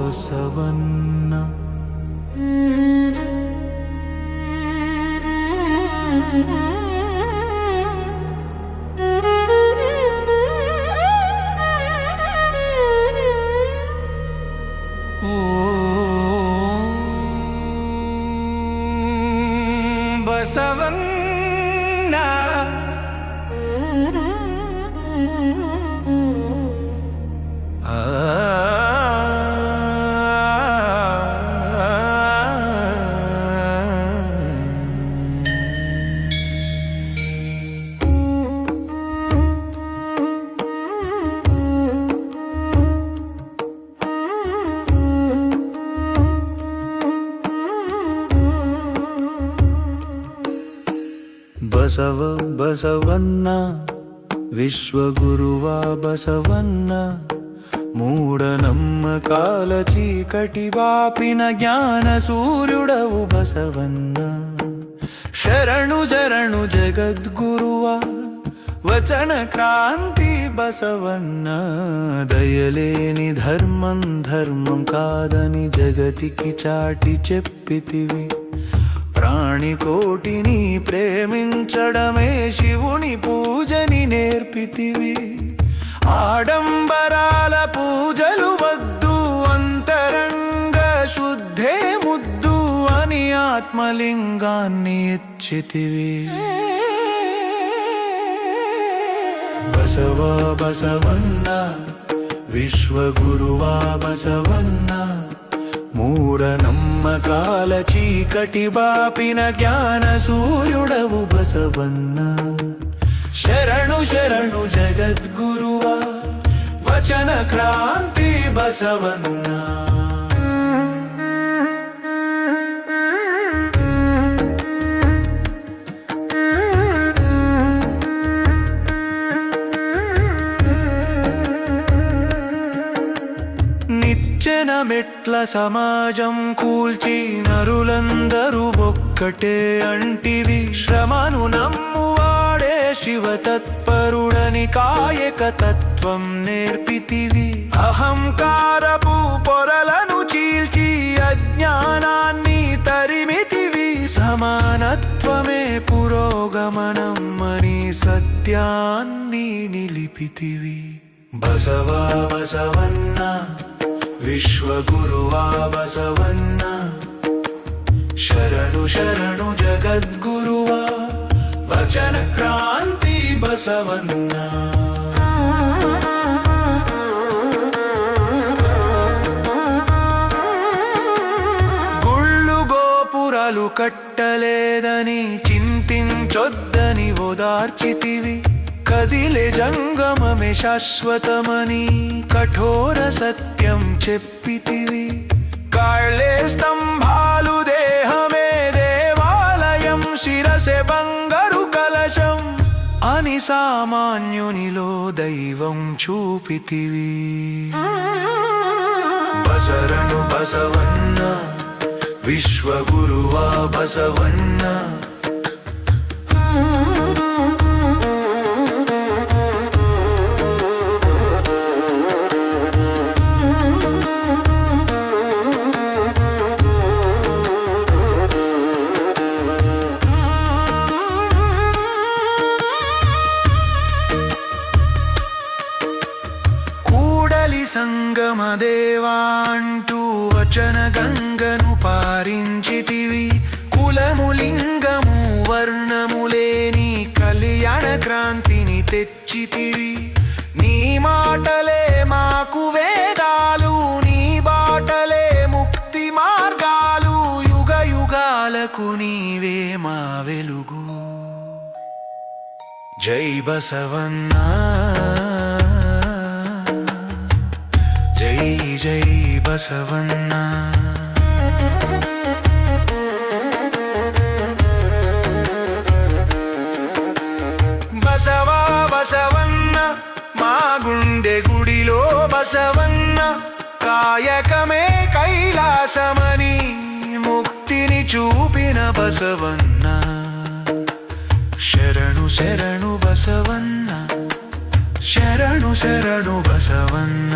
ಬಸವಣ್ಣ. ಬಸವಣ್ಣ ಬಸವ ಬಸವಣ್ಣ ವಿಶ್ವಗುರುವ ಬಸವಣ್ಣ, ಮೂಢನಮ್ಮ ಕಾಲ ಚೀಕಟಿ ಬಾಪಿನ ಜ್ಞಾನ ಸೂರ್ಯುಡವು ಬಸವಣ್ಣ. ಶರಣು ಶರಣು ಜಗದ್ಗುರುವ ವಚನ ಕ್ರಾಂತಿ బసవన్న. దయలేని ధర్మం ధర్మం కాదని జగతికి చాటి చెప్పితివి. ప్రాణికోటిని ప్రేమించడమే శివుని పూజని నేర్పితివి. ఆడంబరాల పూజలు వద్దు, అంతరంగ శుద్ధే ముద్దు అని ఆత్మలింగాన్ని ఇచ్చితివి. బసవ బసవన్న విశ్వగురువా బసవన్న, మూఢనమ్మకాల చీకటి బాపిన జ్ఞాన సూర్యుడవు బసవన్న. శరణు శరణు జగద్గురువా వచన క్రాంతి బసవన్న. మెట్ల సమాజం కూల్చి నరులందరూ ఒక్కటే అంటివి. శ్రమను నమ్మువాడే శివ తత్పరుడని కాయక తత్వం నేర్పితివి. అహంకారపు పొరలను చీల్చి అజ్ఞానాన్ని తరిమితివి. సమానత్వమే పురోగమనం అని సత్యాన్ని నిలిపితివి. బసవ బసవన్న విశ్వగురువా బసవన్న, శరణు శరణు జగద్గురువా వచన క్రాంతి బసవన్న. గుళ్ళు గోపురాలు కట్టలేదని చింతించొద్దని ఓదార్చితివి. కదిలే జంగమమే శాశ్వతమని కఠోర సత్యం చెప్పితివి. కాళ్ళే స్తంభాలు దేహమే దేవాలయం, శిరసే బంగారు కలశం అని సామాన్యునిలో దైవం చూపితివి. బసరణు బసవన్న విశ్వగురువా బసవన్న, సంగమదేవా అంటూ వచన గంగను పారించితివి. కులము లింగము వర్ణములేని కళ్యాణ క్రాంతిని తెచ్చితివి. నీ మాటలే మాకు వేదాలు, నీ బాటలే ముక్తి మార్గాలు. యుగ యుగాలకు నీవే మా వెలుగు. జై బసవన్న, జై జై బసవన్న. బసవా బసవన్న మా గుండె గుడిలో బసవన్న, కాయకమే కైలాసమని ముక్తిని చూపిన బసవన్న. శరణు శరణు బసవన్న, శరణు శరణు బసవన్న.